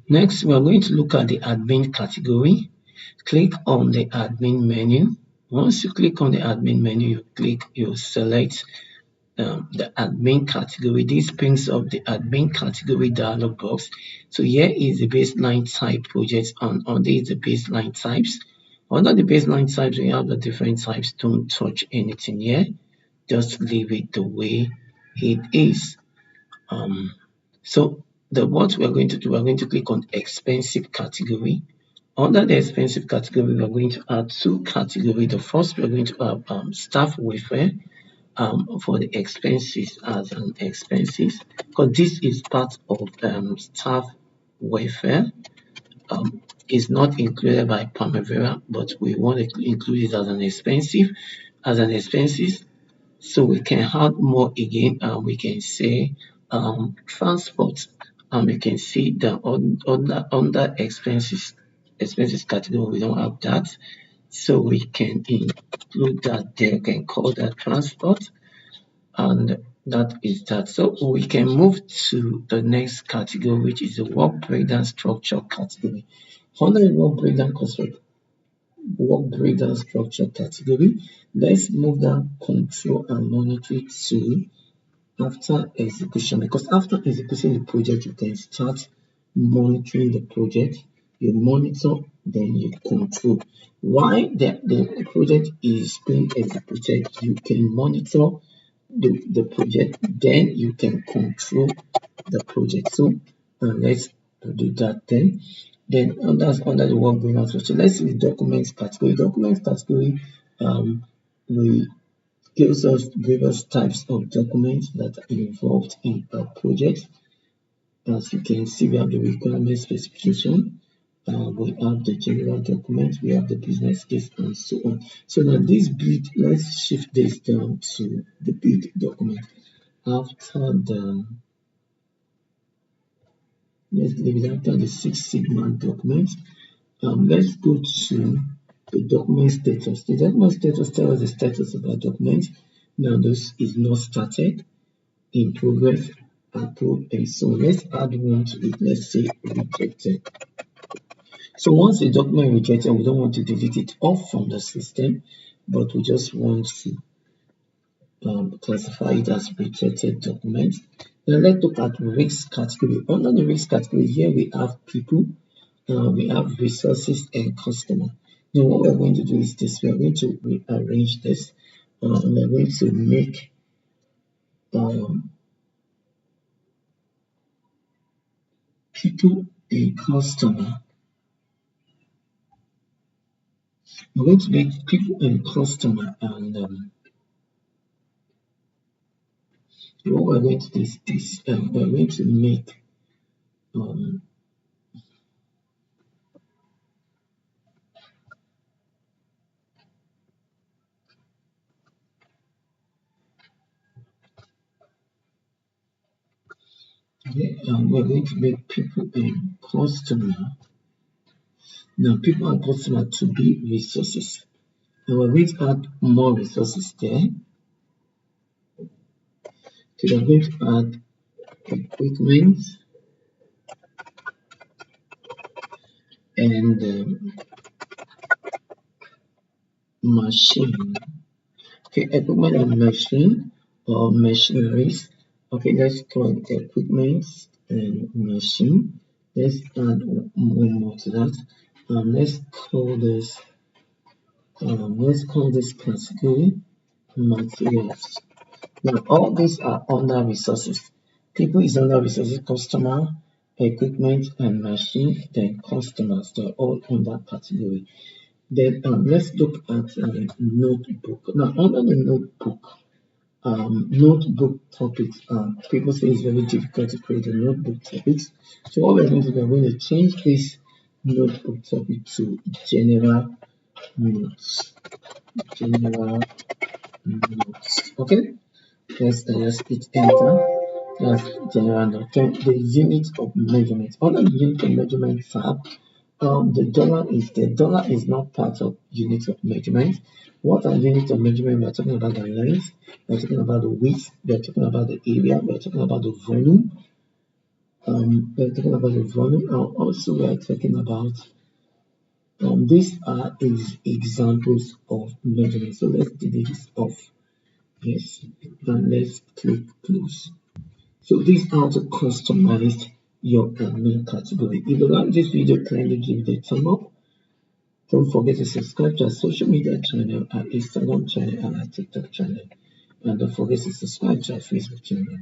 Next, we are going to look at the admin category. Click on the admin menu. Once you click on the admin menu, you select the admin category. This brings up the admin category dialog box. So here is the baseline type projects, and under is the baseline types. Under the baseline types, we have the different types. Don't touch anything here. Just leave it the way it is. So what we are going to do, we're going to click on expensive category. Under the expensive category, we are going to add two categories. The first, we are going to have staff welfare for the expenses as an expenses, because this is part of staff welfare. Is not included by Primavera, but we want to include it as an expenses. So we can add more again. We can say transport, and we can see the under expenses category. We don't have that, so we can include that there. We can call that transport, and that is that. So we can move to the next category, which is the work breakdown structure category. Under the work breakdown structure category, let's move down control and monitor to after execution, because after executing the project, you can start monitoring the project. You monitor, then you control. While the project is being executed, you can monitor the project, then you can control the project. So let's do that then. Then that's under the work breakdown structure. Let's see the documents category. Documents category we gives us various types of documents that are involved in a project. As you can see, we have the requirement specification, we have the general document, we have the business case, and so on. So now this bid, let's shift this down to the bid document. After let's leave it after the Six Sigma document. Let's go to the document status. The document status tells us the status of our document. Now this is not started, in progress, approved, and so let's add one to it. Let's say rejected. So once a document rejected, we don't want to delete it off from the system, but we just want to classify it as rejected document. Now let's look at risk category. Under the risk category, here we have people, we have resources, and customer. Now what we're going to do is this. We're going to rearrange this. We're going to make people a customer. We're going to make people and customer, and what we're going to do is this. We're going to make we're going to make people and customer. Now, people and customer to be resources. And we're going to add more resources there. So we're going to add equipment and machine. Okay, equipment and machine or machineries. Okay, let's call it equipment and machine. Let's add one more to that. Let's call this category materials. Now all these are under resources. People is under resources, customer, equipment, and machine, then customers. They're all under category. Then let's look at notebook. Now under the notebook topics, people say it's very difficult to create a notebook topics. So what we're going to do, we're going to change this notebook topic to general notes. Okay, let's hit enter. That's general note. Then the unit of measurement. Under the unit of measurement tab, the dollar is not part of unit of measurement. What are units of measurement? We're talking about the length, we're talking about the width, we're talking about the area, we're talking about the volume, we're talking about the volume, and also we're talking about these are examples of measurement. So let's delete this off. Yes, and let's click close. So this is how to customize your admin category. If you like this video, kindly give it a thumb up. Don't forget to subscribe to our social media channel, our Instagram channel, and our TikTok channel. And don't forget to subscribe to our Facebook channel.